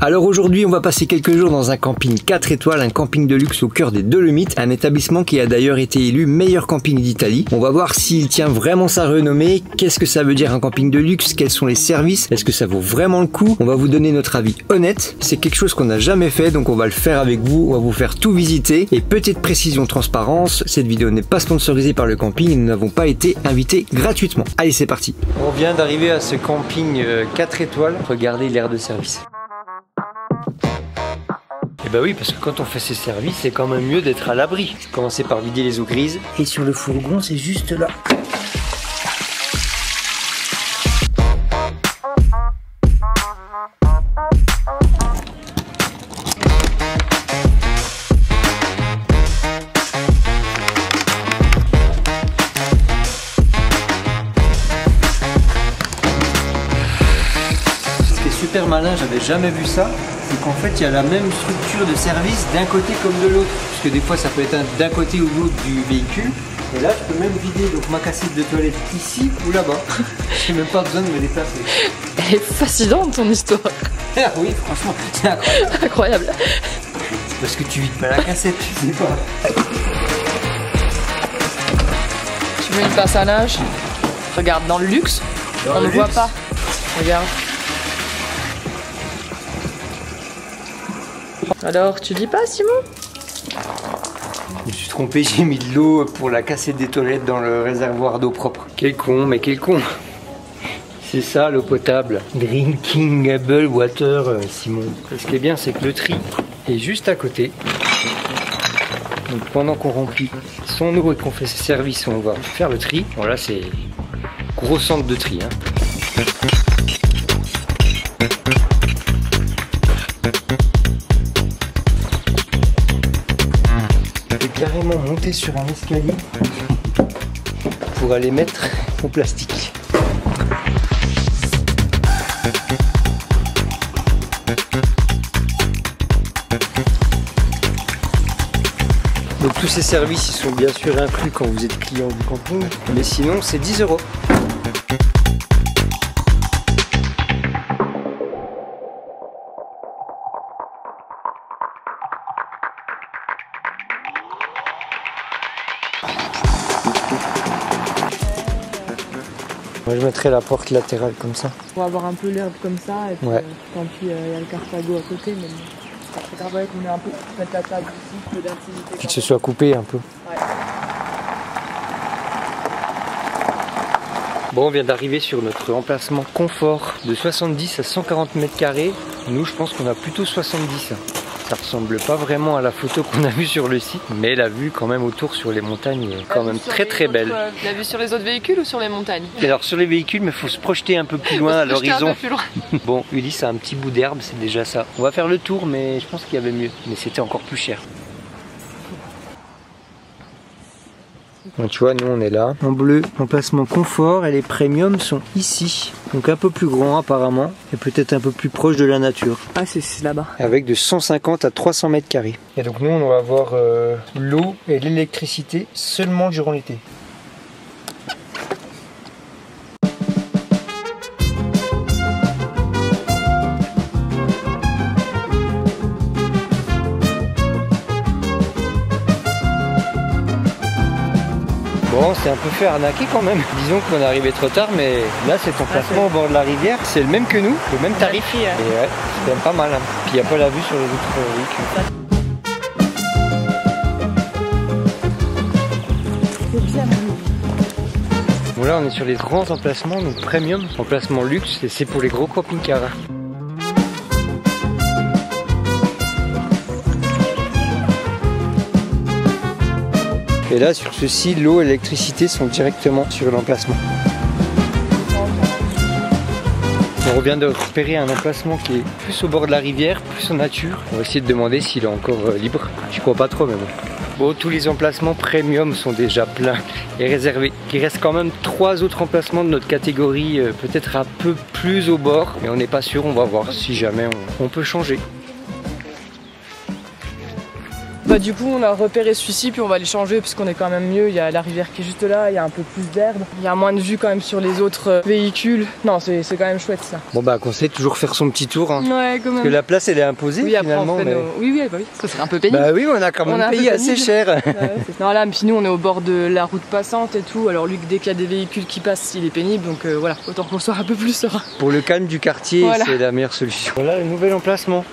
Alors aujourd'hui on va passer quelques jours dans un camping 4 étoiles, un camping de luxe au cœur des Dolomites, un établissement qui a d'ailleurs été élu meilleur camping d'Italie. On va voir s'il tient vraiment sa renommée, qu'est-ce que ça veut dire un camping de luxe, quels sont les services, est-ce que ça vaut vraiment le coup. On va vous donner notre avis honnête, c'est quelque chose qu'on n'a jamais fait donc on va le faire avec vous, on va vous faire tout visiter. Et petite précision transparence, cette vidéo n'est pas sponsorisée par le camping et nous n'avons pas été invités gratuitement. Allez c'est parti. On vient d'arriver à ce camping 4 étoiles, regardez l'aire de service. Et bah oui, parce que quand on fait ces services, c'est quand même mieux d'être à l'abri. Commencer par vider les eaux grises. Et sur le fourgon, c'est juste là. C'était super malin, j'avais jamais vu ça. C'est qu'en fait il y a la même structure de service d'un côté comme de l'autre, parce que des fois ça peut être d'un côté ou de l'autre du véhicule, et là je peux même vider donc ma cassette de toilette ici ou là-bas. J'ai même pas besoin de me déplacer. Elle est fascinante ton histoire. Ah oui franchement c'est incroyable. Incroyable. C'est parce que tu vides pas la cassette, tu sais pas. Tu veux une pince à linge? Regarde dans le luxe, on ne voit pas. Regarde. Alors, tu dis pas, Simon? Je me suis trompé, j'ai mis de l'eau pour la cassette des toilettes dans le réservoir d'eau propre. Quel con, mais quel con. C'est ça l'eau potable. Drinkable water, Simon. Et ce qui est bien, c'est que le tri est juste à côté. Donc pendant qu'on remplit son eau et qu'on fait ses services, on va faire le tri. Bon là, c'est gros centre de tri. Hein. Carrément monter sur un escalier pour aller mettre au plastique. Donc tous ces services ils sont bien sûr inclus quand vous êtes client du camping, mais sinon c'est 10 €. Moi je mettrais la porte latérale comme ça. On va avoir un peu l'herbe comme ça et puis ouais. Tant pis, il y a le Carpago à côté, mais c'est grave qu'on ait un peu mettre la table ici, peu d'intimité. Puis que ce soit coupé un peu. Ouais. Bon, on vient d'arriver sur notre emplacement confort de 70 à 140 mètres carrés. Nous je pense qu'on a plutôt 70. Ça ressemble pas vraiment à la photo qu'on a vue sur le site, mais la vue quand même autour sur les montagnes est quand même très très belle. La vue sur les autres véhicules ou sur les montagnes? Alors sur les véhicules, mais il faut se projeter un peu plus loin à l'horizon. Bon, Ulysse a un petit bout d'herbe, c'est déjà ça. On va faire le tour, mais je pense qu'il y avait mieux. Mais c'était encore plus cher. Donc tu vois, nous on est là. En bleu, emplacement confort et les premiums sont ici. Donc un peu plus grand apparemment et peut-être un peu plus proche de la nature. Ah c'est là-bas. Avec de 150 à 300 mètres carrés. Et donc nous on va avoir l'eau et l'électricité seulement durant l'été. Bon, c'est un peu fait arnaquer quand même. Disons qu'on est arrivé trop tard, mais là c'est ton placement au bord de la rivière. C'est le même que nous, le même tarif. Et ouais, c'est quand même pas mal. Hein. Puis il n'y a pas la vue sur les autres véhicules. Bon là on est sur les grands emplacements, donc premium, emplacement luxe, et c'est pour les gros camping-cars. Et là, sur ceci, l'eau et l'électricité sont directement sur l'emplacement. On vient de repérer un emplacement qui est plus au bord de la rivière, plus en nature. On va essayer de demander s'il est encore libre. Je crois pas trop, mais bon. Bon, tous les emplacements premium sont déjà pleins et réservés. Il reste quand même 3 autres emplacements de notre catégorie, peut-être un peu plus au bord, mais on n'est pas sûr. On va voir si jamais on peut changer. Bah du coup on a repéré celui-ci puis on va les changer puisqu'on est quand même mieux. Il y a la rivière qui est juste là, il y a un peu plus d'herbe, il y a moins de vue quand même sur les autres véhicules. Non c'est quand même chouette ça. Bon bah conseille toujours faire son petit tour. Hein. Ouais quand même. Parce que la place elle est imposée oui, finalement. Mais... Oui bah oui, ça c'est un peu pénible. Bah oui on a quand même payé assez cher. Ouais, non là puis nous on est au bord de la route passante et tout. Alors Luc dès qu'il y a des véhicules qui passent il est pénible donc voilà, autant qu'on soit un peu plus serein. Pour le calme du quartier voilà. C'est la meilleure solution. Voilà le nouvel emplacement.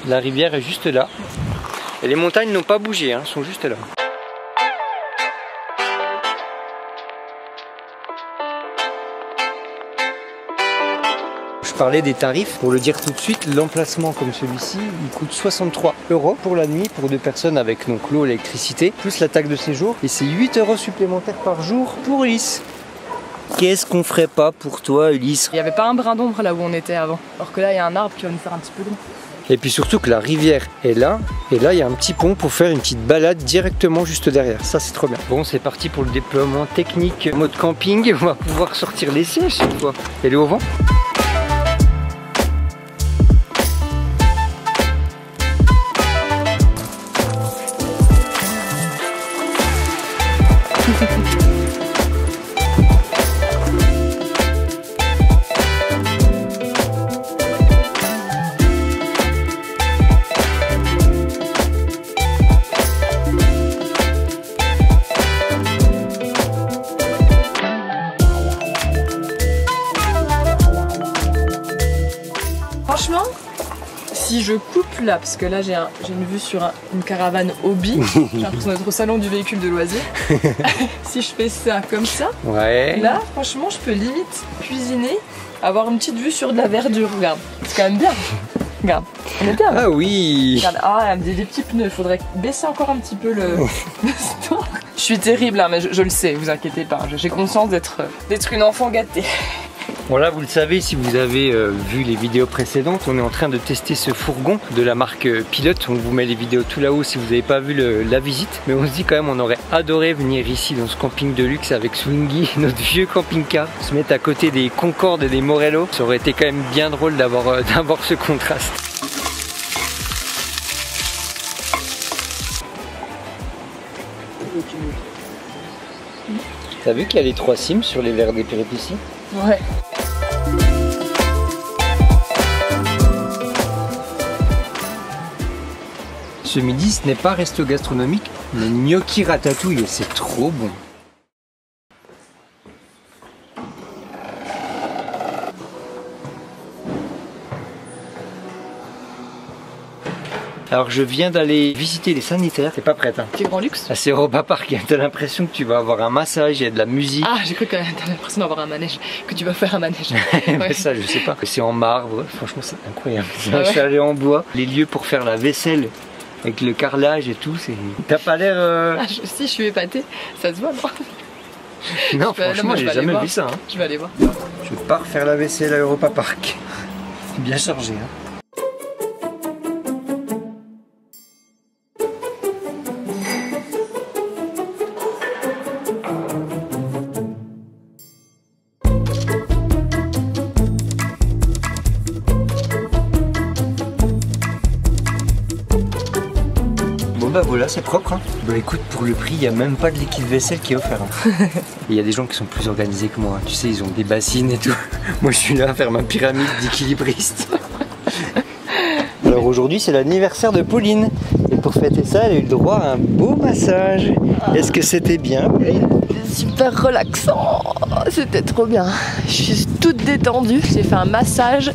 La rivière est juste là. Et les montagnes n'ont pas bougé, hein, sont juste là. Je parlais des tarifs, pour le dire tout de suite, l'emplacement comme celui-ci, il coûte 63 € pour la nuit pour 2 personnes avec donc l'eau, l'électricité, plus la taxe de séjour. Et c'est 8 € supplémentaires par jour pour Ulysse. Qu'est-ce qu'on ferait pas pour toi Ulysse? Il n'y avait pas un brin d'ombre là où on était avant. Alors que là il y a un arbre qui va nous faire un petit peu d'ombre. Et puis surtout que la rivière est là, et là il y a un petit pont pour faire une petite balade directement juste derrière. Ça c'est trop bien. Bon c'est parti pour le déploiement technique mode camping. On va pouvoir sortir les sièges cette fois. Elle est au vent. Franchement, si je coupe là, parce que là j'ai une vue sur une caravane hobby, j'ai l'impression d'être au salon du véhicule de loisirs. Si je fais ça comme ça, ouais. Là franchement je peux limite cuisiner, avoir une petite vue sur de la verdure, regarde. C'est quand même bien. Regarde, on est bien. Ah oui. Regarde, ah, des petits pneus, il faudrait baisser encore un petit peu le store. Je suis terrible hein, mais je le sais, vous inquiétez pas, j'ai conscience d'être une enfant gâtée. Bon là vous le savez si vous avez vu les vidéos précédentes, on est en train de tester ce fourgon de la marque Pilote. On vous met les vidéos tout là-haut si vous n'avez pas vu la visite. Mais on se dit quand même on aurait adoré venir ici dans ce camping de luxe avec Swingy, notre vieux camping-car, se mettre à côté des Concorde et des Morello. Ça aurait été quand même bien drôle d'avoir ce contraste. T'as vu qu'il y a les 3 sims sur les verres des péripéties? Ouais. Ce midi, ce n'est pas resto gastronomique, mais gnocchi ratatouille, c'est trop bon. Alors je viens d'aller visiter les sanitaires, t'es pas prête hein? C'est grand luxe. Ah, c'est Europa Park, t'as l'impression que tu vas avoir un massage, il y a de la musique. Ah j'ai cru que t'as l'impression d'avoir un manège, que tu vas faire un manège. Mais ça je sais pas, c'est en marbre, franchement c'est incroyable. C'est un chalet en bois, les lieux pour faire la vaisselle avec le carrelage et tout, c'est... T'as pas l'air... Ah, si je suis épatée, ça se voit non? Non franchement j'ai jamais vu ça hein. Je vais aller voir. Je pars faire la vaisselle à Europa Park. Bien chargé hein. Bah voilà, c'est propre hein. Bah écoute, pour le prix, il n'y a même pas de liquide vaisselle qui est offert hein. Il y a des gens qui sont plus organisés que moi, tu sais, ils ont des bassines et tout. Moi je suis là à faire ma pyramide d'équilibriste. Alors aujourd'hui c'est l'anniversaire de Pauline. Et pour fêter ça, elle a eu le droit à un beau massage. Est-ce que c'était bien? Super relaxant, c'était trop bien. Je suis toute détendue, j'ai fait un massage.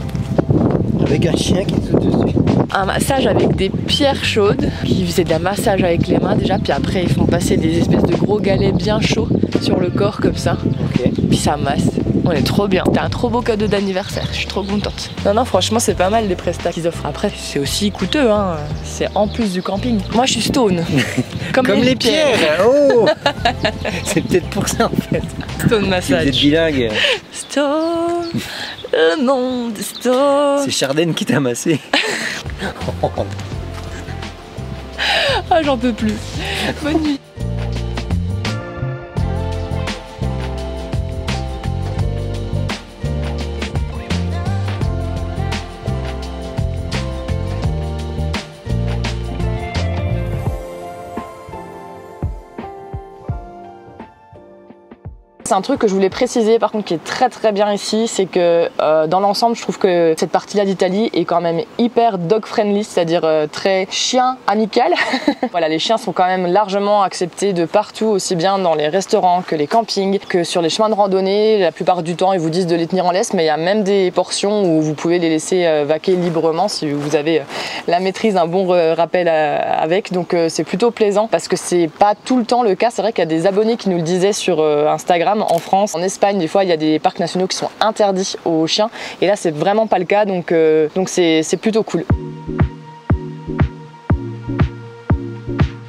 Avec un chien qui saute dessus. Un massage avec des pierres chaudes, qui faisaient d'un massage avec les mains déjà, puis après ils font passer des espèces de gros galets bien chauds sur le corps comme ça. Okay. Puis ça masse. On est trop bien. C'était un trop beau cadeau d'anniversaire, je suis trop contente. Non franchement c'est pas mal les prestats qu'ils offrent. Après c'est aussi coûteux hein, c'est en plus du camping. Moi je suis stone. Comme les pierres. Oh. C'est peut-être pour ça en fait. Stone massage. Vous êtes bilingue. Stone, le monde est stone. C'est Chardenne qui t'a massé. Ah j'en peux plus. Bonne nuit. C'est un truc que je voulais préciser par contre qui est très bien ici, c'est que dans l'ensemble je trouve que cette partie-là d'Italie est quand même hyper dog friendly, c'est-à-dire très chien amical. Voilà, les chiens sont quand même largement acceptés de partout, aussi bien dans les restaurants que les campings, que sur les chemins de randonnée. La plupart du temps ils vous disent de les tenir en laisse, mais il y a même des portions où vous pouvez les laisser vaquer librement si vous avez la maîtrise, un bon rappel avec. Donc c'est plutôt plaisant parce que c'est pas tout le temps le cas. C'est vrai qu'il y a des abonnés qui nous le disaient sur Instagram. En France, en Espagne, des fois il y a des parcs nationaux qui sont interdits aux chiens et là c'est vraiment pas le cas, donc c'est plutôt cool.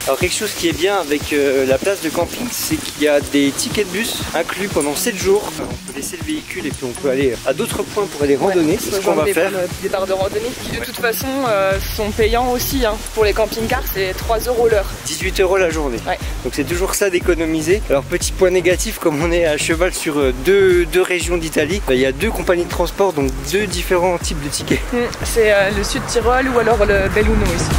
Alors quelque chose qui est bien avec la place de camping, c'est qu'il y a des tickets de bus inclus pendant 7 jours. Alors, on peut laisser le véhicule et puis on peut aller à d'autres points pour aller randonner, c'est ce qu'on va faire. Des parts de randonnée qui de toute façon sont payants aussi, hein. Pour les camping-cars c'est 3 € l'heure. 18 € la journée. Ouais. Donc c'est toujours ça d'économiser. Alors petit point négatif, comme on est à cheval sur deux régions d'Italie, il y a 2 compagnies de transport, donc 2 différents types de tickets. C'est le Sud Tyrol ou alors le Belluno ici.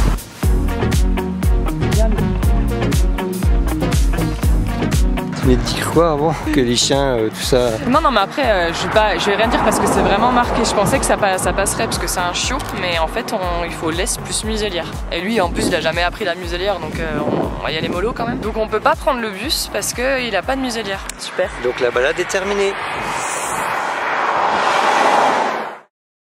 Mais dire quoi avant que les chiens, tout ça. Non mais après je vais rien dire parce que c'est vraiment marqué. Je pensais que ça passerait parce que c'est un chiot, mais en fait il faut laisse plus muselière. Et lui en plus il a jamais appris la muselière, donc on va y aller mollo quand même. Donc on peut pas prendre le bus parce qu'il a pas de muselière. Super. Donc la balade est terminée.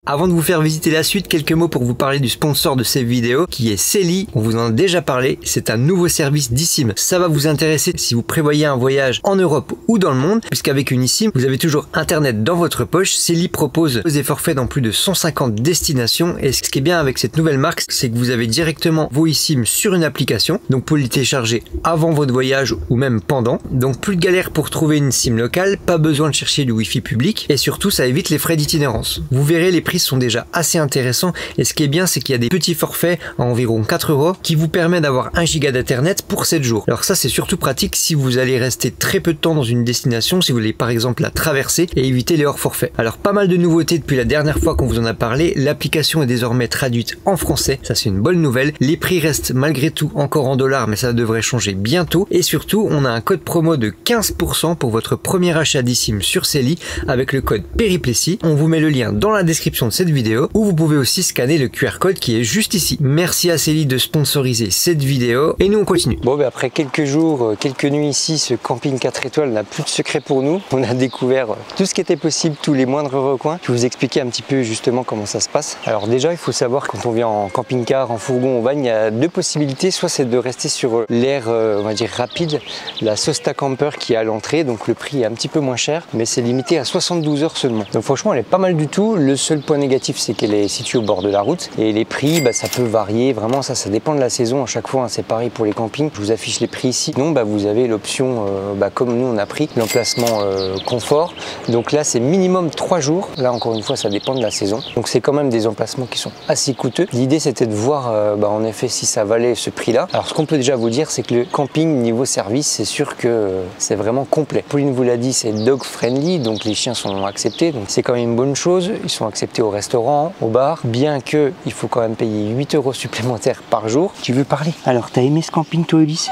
Avant de vous faire visiter la suite, quelques mots pour vous parler du sponsor de cette vidéo qui est Celi. On vous en a déjà parlé, c'est un nouveau service d'eSIM. Ça va vous intéresser si vous prévoyez un voyage en Europe ou dans le monde, puisqu'avec une eSIM, vous avez toujours internet dans votre poche. Celi propose des forfaits dans plus de 150 destinations et ce qui est bien avec cette nouvelle marque, c'est que vous avez directement vos eSIM sur une application. Donc pour les télécharger avant votre voyage ou même pendant. Donc plus de galère pour trouver une SIM locale, pas besoin de chercher du Wi-Fi public et surtout ça évite les frais d'itinérance. Vous verrez les prix sont déjà assez intéressants et ce qui est bien c'est qu'il y a des petits forfaits à environ 4 € qui vous permet d'avoir 1 giga d'internet pour 7 jours. Alors ça c'est surtout pratique si vous allez rester très peu de temps dans une destination, si vous voulez par exemple la traverser et éviter les hors forfaits. Alors pas mal de nouveautés depuis la dernière fois qu'on vous en a parlé, l'application est désormais traduite en français, ça c'est une bonne nouvelle. Les prix restent malgré tout encore en dollars mais ça devrait changer bientôt et surtout on a un code promo de 15% pour votre premier achat d'eSIM sur Celi avec le code Périplessis. On vous met le lien dans la description de cette vidéo où vous pouvez aussi scanner le QR code qui est juste ici. Merci à Celi de sponsoriser cette vidéo et nous on continue. Bon après quelques jours, quelques nuits ici, ce camping 4 étoiles n'a plus de secret pour nous. On a découvert tout ce qui était possible, tous les moindres recoins. Je vais vous expliquer un petit peu justement comment ça se passe. Alors déjà il faut savoir quand on vient en camping-car, en fourgon, en van, il y a 2 possibilités. Soit c'est de rester sur l'air on va dire rapide, la Sosta Camper qui est à l'entrée, donc le prix est un petit peu moins cher, mais c'est limité à 72 heures seulement. Donc franchement elle est pas mal du tout. Le seul point négatif c'est qu'elle est située au bord de la route et les prix ça peut varier vraiment, ça dépend de la saison à chaque fois, hein, c'est pareil pour les campings. Je vous affiche les prix ici. Non vous avez l'option comme nous on a pris l'emplacement confort, donc là c'est minimum 3 jours. Là encore une fois ça dépend de la saison, donc c'est quand même des emplacements qui sont assez coûteux. L'idée c'était de voir en effet si ça valait ce prix là. Alors ce qu'on peut déjà vous dire c'est que le camping niveau service c'est sûr que c'est vraiment complet. Pauline vous l'a dit, c'est dog friendly, donc les chiens sont acceptés, donc c'est quand même une bonne chose. Ils sont acceptés au restaurant, au bar, bien que il faut quand même payer 8 € supplémentaires par jour. Tu veux parler? Alors t'as aimé ce camping toi Ulysse?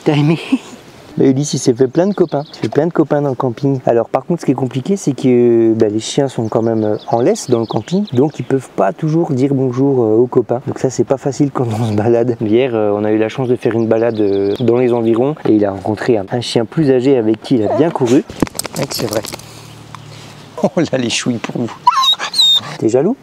T'as aimé? Ulysse il s'est fait plein de copains, dans le camping. Alors par contre ce qui est compliqué c'est que les chiens sont quand même en laisse dans le camping, donc ils peuvent pas toujours dire bonjour aux copains. Donc ça c'est pas facile quand on se balade. Hier on a eu la chance de faire une balade dans les environs et il a rencontré un chien plus âgé avec qui il a bien couru. C'est vrai. Oh là les chouilles pour vous. T'es jaloux?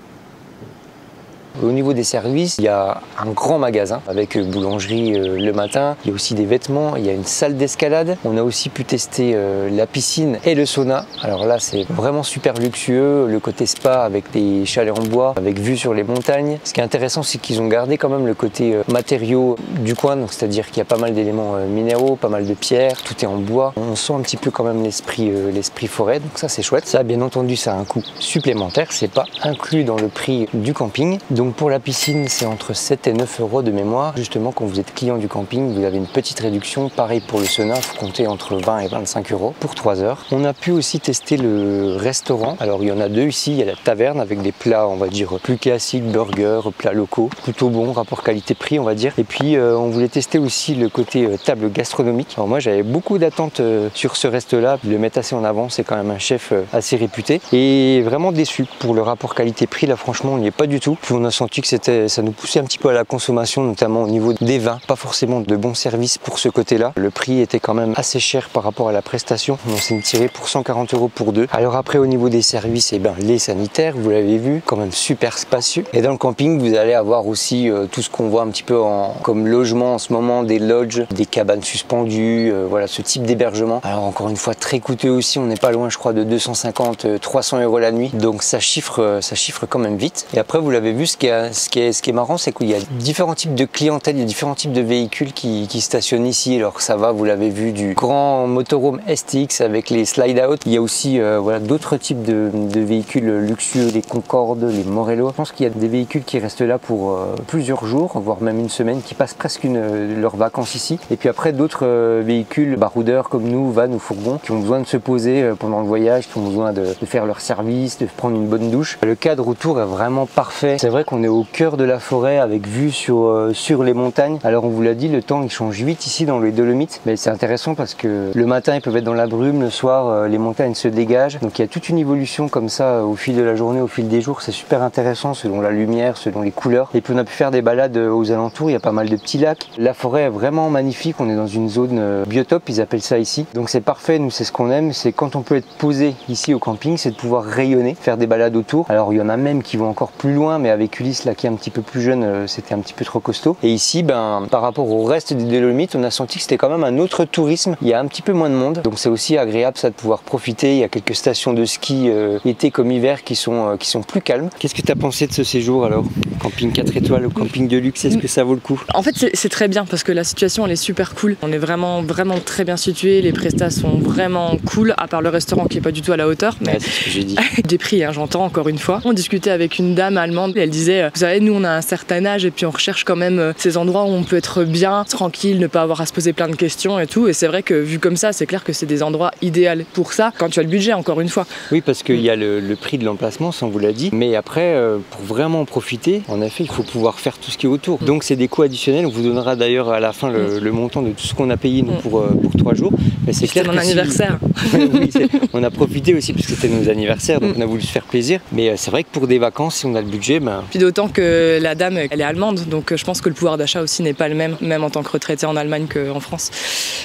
Au niveau des services, il y a un grand magasin avec boulangerie le matin, il y a aussi des vêtements, il y a une salle d'escalade. On a aussi pu tester la piscine et le sauna. Alors là c'est vraiment super luxueux, le côté spa avec des chalets en bois, avec vue sur les montagnes. Ce qui est intéressant c'est qu'ils ont gardé quand même le côté matériaux du coin, donc c'est-à-dire qu'il y a pas mal d'éléments minéraux, pas mal de pierres, tout est en bois. On sent un petit peu quand même l'esprit forêt, donc ça c'est chouette. Ça bien entendu ça a un coût supplémentaire, c'est pas inclus dans le prix du camping. Donc Donc pour la piscine, c'est entre 7 et 9 € de mémoire. Justement, quand vous êtes client du camping, vous avez une petite réduction. Pareil pour le sauna, vous comptez entre 20 et 25 € pour 3 heures. On a pu aussi tester le restaurant. Alors il y en a deux ici, il y a la taverne avec des plats, on va dire, plus classiques, burgers, plats locaux. Plutôt bon, rapport qualité-prix, on va dire. Et puis on voulait tester aussi le côté table gastronomique. Alors moi j'avais beaucoup d'attentes sur ce resto-là. Le mettre assez en avant, c'est quand même un chef assez réputé. Et vraiment déçu pour le rapport qualité-prix. Là franchement on n'y est pas du tout. Puis on a senti que ça nous poussait un petit peu à la consommation, notamment au niveau des vins. Pas forcément de bons services pour ce côté-là. Le prix était quand même assez cher par rapport à la prestation. On s'est tiré pour 140 € pour deux. Alors après au niveau des services, et ben les sanitaires, vous l'avez vu, quand même super spacieux. Et dans le camping, vous allez avoir aussi tout ce qu'on voit un petit peu comme logement en ce moment, des lodges, des cabanes suspendues, voilà ce type d'hébergement. Alors encore une fois très coûteux aussi, on n'est pas loin je crois de 250-300 € la nuit. Donc ça chiffre quand même vite. Et après vous l'avez vu, ce qui est marrant, c'est qu'il y a différents types de clientèle, il y a différents types de véhicules qui stationnent ici. Alors ça va, vous l'avez vu, du grand motorhome STX avec les slide out. Il y a aussi voilà, d'autres types de véhicules luxueux, les Concorde, les Morello. Je pense qu'il y a des véhicules qui restent là pour plusieurs jours, voire même une semaine, qui passent presque leurs vacances ici. Et puis après d'autres véhicules baroudeurs comme nous, van ou fourgons, qui ont besoin de se poser pendant le voyage, qui ont besoin de faire leur service, de prendre une bonne douche. Le cadre autour est vraiment parfait. C'est vrai qu'on est au cœur de la forêt avec vue sur les montagnes. Alors on vous l'a dit, le temps il change vite ici dans les Dolomites, mais c'est intéressant parce que le matin ils peuvent être dans la brume, le soir les montagnes se dégagent. Donc il y a toute une évolution comme ça au fil de la journée, au fil des jours. C'est super intéressant selon la lumière, selon les couleurs. Et puis on a pu faire des balades aux alentours, il y a pas mal de petits lacs. La forêt est vraiment magnifique, on est dans une zone biotope, ils appellent ça ici. Donc c'est parfait, nous c'est ce qu'on aime, c'est quand on peut être posé ici au camping, c'est de pouvoir rayonner, faire des balades autour. Alors il y en a même qui vont encore plus loin, mais avec Ulysse là qui est un petit peu plus jeune, c'était un petit peu trop costaud. Et ici, ben, par rapport au reste des Dolomites, on a senti que c'était quand même un autre tourisme. Il y a un petit peu moins de monde, donc c'est aussi agréable ça de pouvoir profiter. Il y a quelques stations de ski été comme hiver qui sont plus calmes. Qu'est-ce que tu as pensé de ce séjour alors? Camping 4 étoiles, camping de luxe, est-ce que ça vaut le coup? En fait c'est très bien parce que la situation elle est super cool. On est vraiment très bien situé, les prestats sont vraiment cool, à part le restaurant qui est pas du tout à la hauteur. Mais ouais, c'est ce que j'ai dit. Des prix, hein, j'entends encore une fois. On discutait avec une dame allemande, elle disait, vous savez, nous on a un certain âge et puis on recherche quand même ces endroits où on peut être bien, tranquille, ne pas avoir à se poser plein de questions et tout. Et c'est vrai que vu comme ça, c'est clair que c'est des endroits idéaux pour ça, quand tu as le budget, encore une fois. Oui, parce qu'il y a le prix de l'emplacement, ça on vous l'a dit. Mais après, pour vraiment en profiter, en effet, il faut pouvoir faire tout ce qui est autour. Donc c'est des coûts additionnels. On vous donnera d'ailleurs à la fin le montant de tout ce qu'on a payé nous, pour 3 jours. Mais c'est clair que mon anniversaire. Oui, on a profité aussi parce que c'était nos anniversaires, donc on a voulu se faire plaisir. Mais c'est vrai que pour des vacances, si on a le budget, ben... Puis d'autant que la dame, elle est allemande, donc je pense que le pouvoir d'achat aussi n'est pas le même en tant que retraité en Allemagne qu'en France.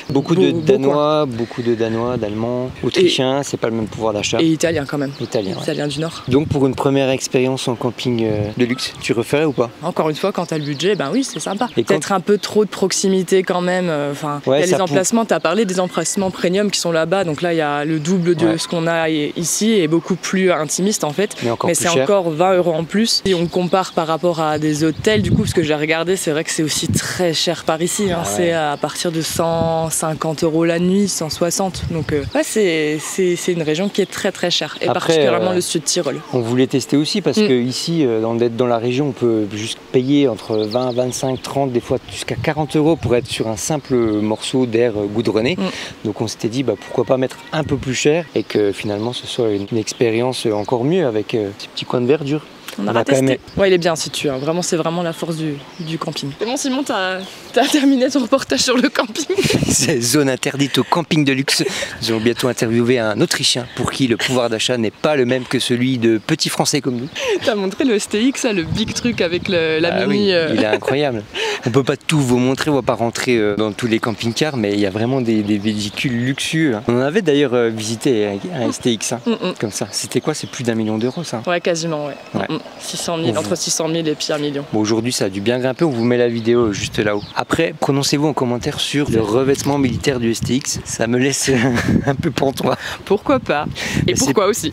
Beaucoup de Danois, d'Allemands, Autrichiens, c'est pas le même pouvoir d'achat. Et Italiens quand même. Italiens du Nord. Donc pour une première expérience en camping de luxe, tu referais ou pas? Encore une fois, quand t'as le budget, ben oui, c'est sympa. Peut-être un peu trop de proximité quand même. Enfin, ouais, il y a les emplacements, t'as parlé des emplacements premium qui sont là-bas, donc là il y a le double de ce qu'on a ici et beaucoup plus intimiste en fait. Mais c'est encore 20 € en plus. Si on compare par rapport à des hôtels, du coup, parce que j'ai regardé, c'est vrai que c'est aussi très cher par ici. Hein. C'est à partir de 150 € la nuit, 160. Donc ouais, c'est une région qui est très chère. Et après, particulièrement le sud Tyrol. On voulait tester aussi parce que ici, dans la région, on peut juste payer entre 20, 25, 30, des fois jusqu'à 40 € pour être sur un simple morceau d'air goudronné. Donc on s'était dit pourquoi pas mettre un peu plus cher et que finalement ce soit une expérience encore mieux avec ces petits coins de verdure. On a testé. Ouais, il est bien situé. Hein. Vraiment, c'est vraiment la force du camping. Et bon, Simon, t'as terminé ton reportage sur le camping. C'est zone interdite au camping de luxe. Nous allons bientôt interviewer un Autrichien pour qui le pouvoir d'achat n'est pas le même que celui de petits Français comme nous. T'as montré le STX, le big truc avec la mini. Oui, il est incroyable. On peut pas tout vous montrer, on va pas rentrer dans tous les camping-cars, mais il y a vraiment des véhicules luxueux. Hein. On en avait d'ailleurs visité un STX, hein, comme ça. C'était quoi? C'est plus d'1 million d'euros, ça? Ouais, quasiment, ouais. 600 000, entre 600 000 et puis 1 million. Bon, aujourd'hui, ça a dû bien grimper. On vous met la vidéo juste là-haut. Après, prononcez-vous en commentaire sur le revêtement militaire du STX. Ça me laisse un peu pantois. Pourquoi pas? Et pourquoi aussi?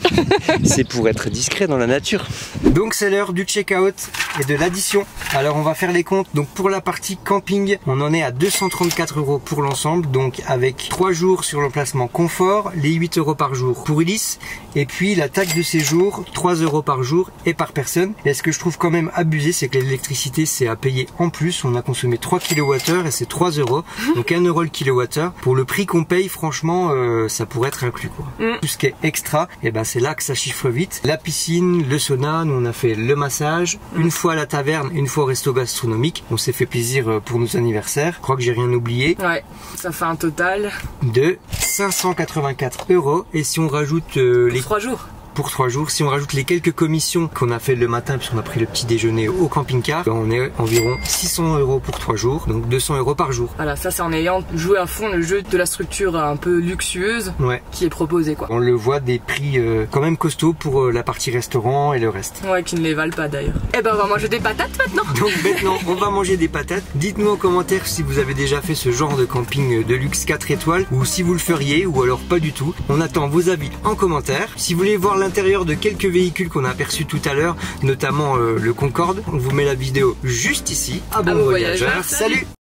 C'est pour être discret dans la nature. Donc, c'est l'heure du check-out et de l'addition. Alors, on va faire les comptes. Donc, pour la partie camping, on en est à 234 € pour l'ensemble, donc avec 3 jours sur l'emplacement confort, les 8 € par jour pour Ulysse, et puis la taxe de séjour, 3 € par jour et par personne. Et ce que je trouve quand même abusé, c'est que l'électricité c'est à payer en plus. On a consommé 3 kWh et c'est 3 €, donc 1 € le kWh. Pour le prix qu'on paye, franchement, ça pourrait être inclus quoi. Tout ce qui est extra, et ben c'est là que ça chiffre vite. La piscine, le sauna, nous on a fait le massage, une fois à la taverne, une fois au resto gastronomique. On s'est fait plaisir pour nos anniversaires. Je crois que j'ai rien oublié. Ouais, ça fait un total de 584 €. Et si on rajoute les 3 jours. Pour 3 jours, si on rajoute les quelques commissions qu'on a fait le matin puisqu'on a pris le petit déjeuner au camping-car, on est environ 600 € pour 3 jours, donc 200 € par jour. Voilà, ça c'est en ayant joué à fond le jeu de la structure un peu luxueuse qui est proposée quoi. On le voit, des prix quand même costauds pour la partie restaurant et le reste. Ouais, qui ne les valent pas d'ailleurs. Et ben on va manger des patates maintenant. Donc maintenant on va manger des patates. Dites-nous en commentaire si vous avez déjà fait ce genre de camping de luxe 4 étoiles ou si vous le feriez ou alors pas du tout. On attend vos avis en commentaire. Si vous voulez voir l'intérieur de quelques véhicules qu'on a aperçus tout à l'heure, notamment le Concorde, on vous met la vidéo juste ici. À bon voyageur, salut!